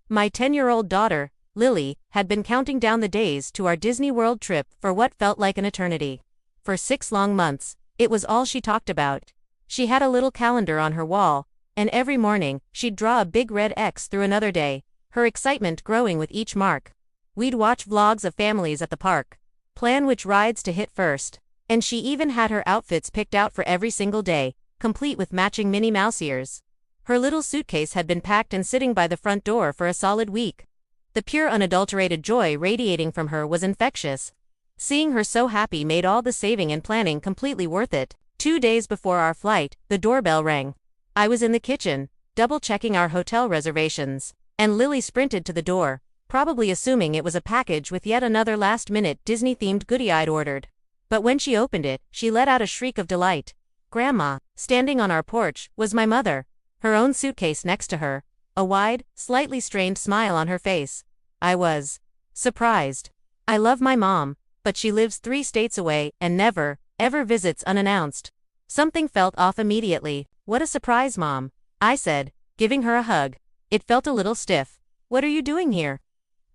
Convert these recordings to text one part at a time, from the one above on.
My 10-year-old daughter, Lily, had been counting down the days to our Disney World trip for what felt like an eternity. For 6 long months, it was all she talked about. She had a little calendar on her wall, and every morning, she'd draw a big red X through another day, her excitement growing with each mark. We'd watch vlogs of families at the park, plan which rides to hit first, and she even had her outfits picked out for every single day, complete with matching Minnie Mouse ears. Her little suitcase had been packed and sitting by the front door for a solid week. The pure unadulterated joy radiating from her was infectious. Seeing her so happy made all the saving and planning completely worth it. 2 days before our flight, the doorbell rang. I was in the kitchen, double-checking our hotel reservations, and Lily sprinted to the door, probably assuming it was a package with yet another last-minute Disney-themed goodie I'd ordered. But when she opened it, she let out a shriek of delight. Grandma, standing on our porch, was my mother, her own suitcase next to her, a wide, slightly strained smile on her face. I was surprised. I love my mom, but she lives 3 states away and never, ever visits unannounced. Something felt off immediately. What a surprise, Mom, I said, giving her a hug. It felt a little stiff. What are you doing here?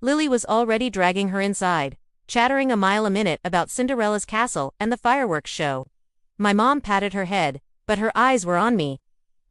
Lily was already dragging her inside, chattering a mile a minute about Cinderella's castle and the fireworks show. My mom patted her head, but her eyes were on me.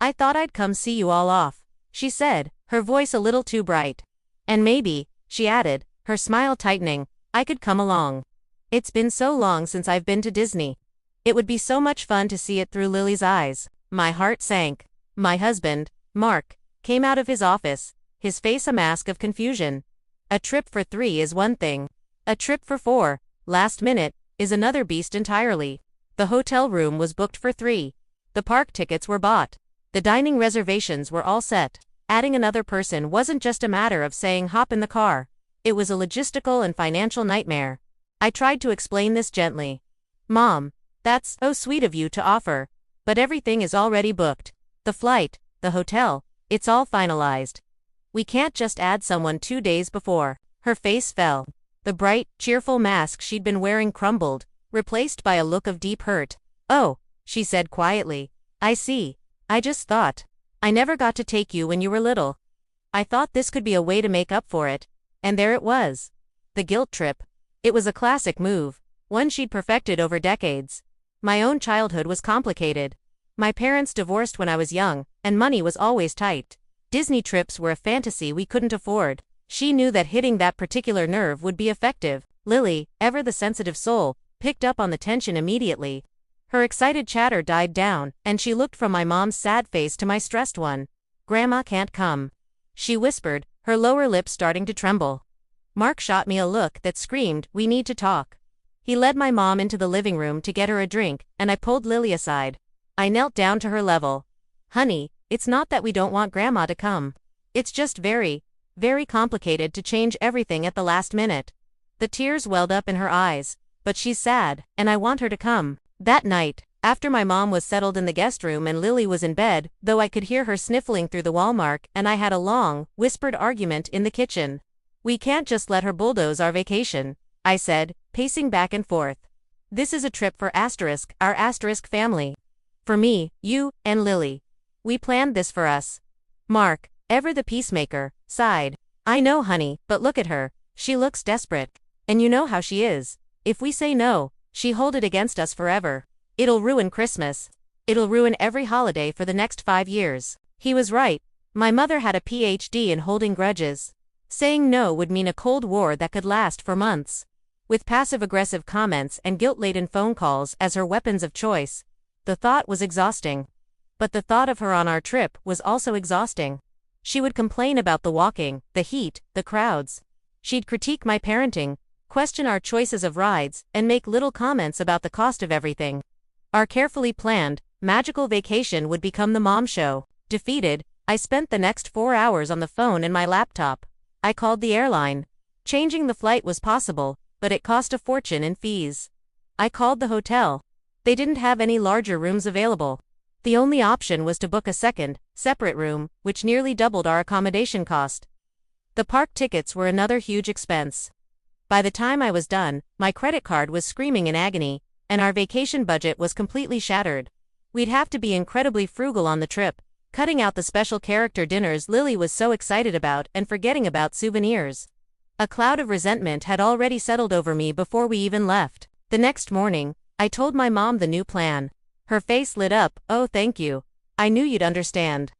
I thought I'd come see you all off, she said, her voice a little too bright. And maybe, she added, her smile tightening, I could come along. It's been so long since I've been to Disney. It would be so much fun to see it through Lily's eyes. My heart sank. My husband, Mark, came out of his office, his face a mask of confusion. A trip for 3 is one thing. A trip for 4, last minute, is another beast entirely. The hotel room was booked for 3. The park tickets were bought. The dining reservations were all set. Adding another person wasn't just a matter of saying hop in the car. It was a logistical and financial nightmare. I tried to explain this gently. Mom, that's so sweet of you to offer, but everything is already booked. The flight, the hotel, it's all finalized. We can't just add someone 2 days before. Her face fell. The bright, cheerful mask she'd been wearing crumbled, replaced by a look of deep hurt. Oh, she said quietly. I see. I just thought. I never got to take you when you were little. I thought this could be a way to make up for it. And there it was. The guilt trip. It was a classic move, one she'd perfected over decades. My own childhood was complicated. My parents divorced when I was young, and money was always tight. Disney trips were a fantasy we couldn't afford. She knew that hitting that particular nerve would be effective. Lily, ever the sensitive soul, picked up on the tension immediately. Her excited chatter died down, and she looked from my mom's sad face to my stressed one. Grandma can't come, she whispered, her lower lip starting to tremble. Mark shot me a look that screamed, we need to talk. He led my mom into the living room to get her a drink, and I pulled Lily aside. I knelt down to her level. Honey, it's not that we don't want Grandma to come. It's just very, very complicated to change everything at the last minute. The tears welled up in her eyes. But she's sad, and I want her to come. That night, after my mom was settled in the guest room and Lily was in bed, though I could hear her sniffling through the wall, Mark and I had a long, whispered argument in the kitchen. We can't just let her bulldoze our vacation, I said, pacing back and forth. This is a trip for our asterisk family. For me, you, and Lily. We planned this for us. Mark, ever the peacemaker, sighed. I know, honey, but look at her. She looks desperate. And you know how she is. If we say no, she'll hold it against us forever. It'll ruin Christmas. It'll ruin every holiday for the next 5 years. He was right. My mother had a PhD in holding grudges. Saying no would mean a Cold War that could last for months. With passive-aggressive comments and guilt-laden phone calls as her weapons of choice. The thought was exhausting. But the thought of her on our trip was also exhausting. She would complain about the walking, the heat, the crowds. She'd critique my parenting, question our choices of rides, and make little comments about the cost of everything. Our carefully planned, magical vacation would become the mom show. Defeated, I spent the next 4 hours on the phone and my laptop. I called the airline. Changing the flight was possible, but it cost a fortune in fees. I called the hotel. They didn't have any larger rooms available. The only option was to book a second, separate room, which nearly doubled our accommodation cost. The park tickets were another huge expense. By the time I was done, my credit card was screaming in agony, and our vacation budget was completely shattered. We'd have to be incredibly frugal on the trip, cutting out the special character dinners Lily was so excited about and forgetting about souvenirs. A cloud of resentment had already settled over me before we even left. The next morning, I told my mom the new plan. Her face lit up. "Oh, thank you. I knew you'd understand.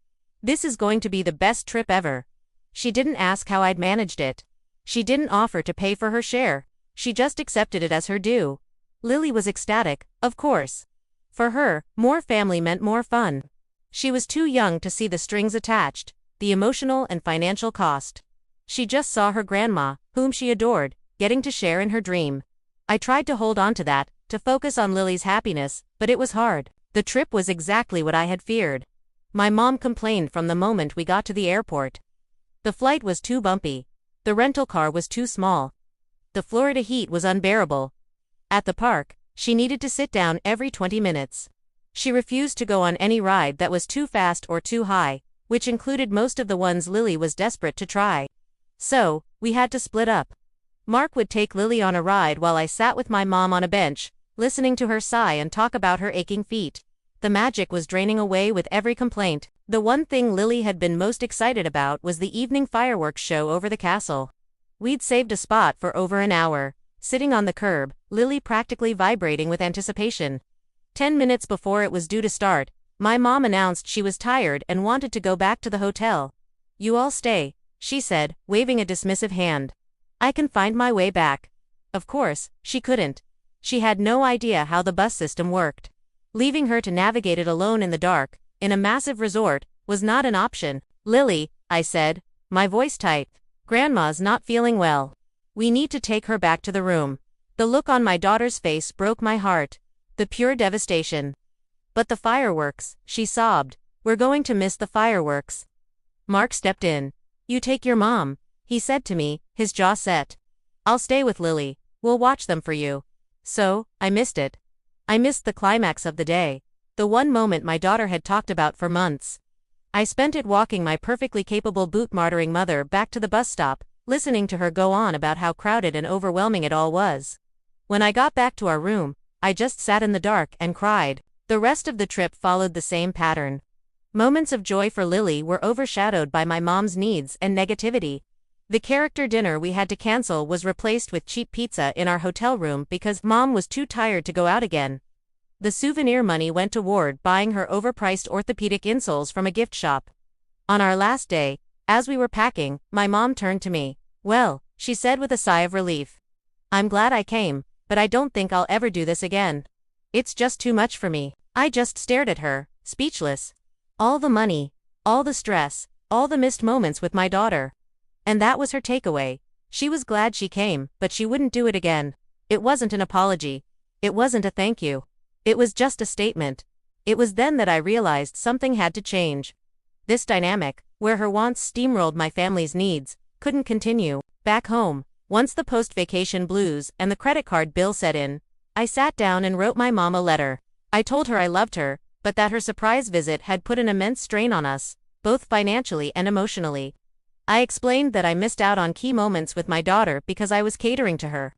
This is going to be the best trip ever." She didn't ask how I'd managed it. She didn't offer to pay for her share. She just accepted it as her due. Lily was ecstatic, of course. For her, more family meant more fun. She was too young to see the strings attached, the emotional and financial cost. She just saw her grandma, whom she adored, getting to share in her dream. I tried to hold on to that, to focus on Lily's happiness, but it was hard. The trip was exactly what I had feared. My mom complained from the moment we got to the airport. The flight was too bumpy. The rental car was too small. The Florida heat was unbearable. At the park, she needed to sit down every 20 minutes. She refused to go on any ride that was too fast or too high, which included most of the ones Lily was desperate to try. So, we had to split up. Mark would take Lily on a ride while I sat with my mom on a bench, listening to her sigh and talk about her aching feet. The magic was draining away with every complaint. The one thing Lily had been most excited about was the evening fireworks show over the castle. We'd saved a spot for over an hour, sitting on the curb, Lily practically vibrating with anticipation. 10 minutes before it was due to start, my mom announced she was tired and wanted to go back to the hotel. "You all stay," she said, waving a dismissive hand. "I can find my way back." Of course, she couldn't. She had no idea how the bus system worked. Leaving her to navigate it alone in the dark, in a massive resort, was not an option. "Lily," I said, my voice tight, "Grandma's not feeling well. We need to take her back to the room." The look on my daughter's face broke my heart. The pure devastation. "But the fireworks," she sobbed. "We're going to miss the fireworks." Mark stepped in. "You take your mom," he said to me, his jaw set. "I'll stay with Lily. We'll watch them for you." So, I missed it. I missed the climax of the day. The one moment my daughter had talked about for months. I spent it walking my perfectly capable boot-martyring mother back to the bus stop, listening to her go on about how crowded and overwhelming it all was. When I got back to our room, I just sat in the dark and cried. The rest of the trip followed the same pattern. Moments of joy for Lily were overshadowed by my mom's needs and negativity. The character dinner we had to cancel was replaced with cheap pizza in our hotel room because Mom was too tired to go out again. The souvenir money went toward buying her overpriced orthopedic insoles from a gift shop. On our last day, as we were packing, my mom turned to me. "Well," she said with a sigh of relief. "I'm glad I came, but I don't think I'll ever do this again. It's just too much for me." I just stared at her, speechless. All the money, all the stress, all the missed moments with my daughter. And that was her takeaway. She was glad she came, but she wouldn't do it again. It wasn't an apology. It wasn't a thank you. It was just a statement. It was then that I realized something had to change. This dynamic, where her wants steamrolled my family's needs, couldn't continue. Back home, once the post-vacation blues and the credit card bill set in, I sat down and wrote my mom a letter. I told her I loved her, but that her surprise visit had put an immense strain on us, both financially and emotionally. I explained that I missed out on key moments with my daughter because I was catering to her.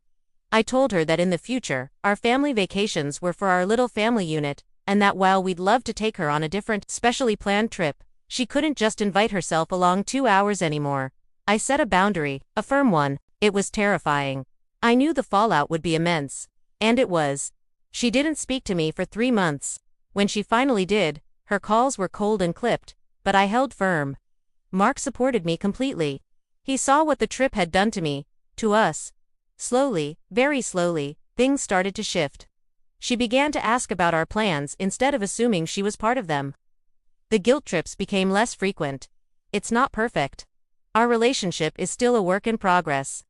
I told her that in the future, our family vacations were for our little family unit, and that while we'd love to take her on a different, specially planned trip, she couldn't just invite herself along 2 hours anymore. I set a boundary, a firm one. It was terrifying. I knew the fallout would be immense. And it was. She didn't speak to me for 3 months. When she finally did, her calls were cold and clipped, but I held firm. Mark supported me completely. He saw what the trip had done to me, to us. Slowly, very slowly, things started to shift. She began to ask about our plans instead of assuming she was part of them. The guilt trips became less frequent. It's not perfect. Our relationship is still a work in progress.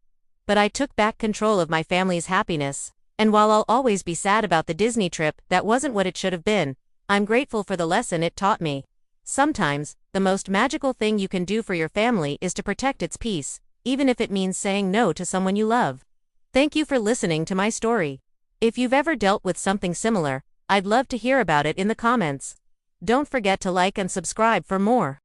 But I took back control of my family's happiness, and while I'll always be sad about the Disney trip that wasn't what it should have been, I'm grateful for the lesson it taught me. Sometimes, the most magical thing you can do for your family is to protect its peace, even if it means saying no to someone you love. Thank you for listening to my story. If you've ever dealt with something similar, I'd love to hear about it in the comments. Don't forget to like and subscribe for more.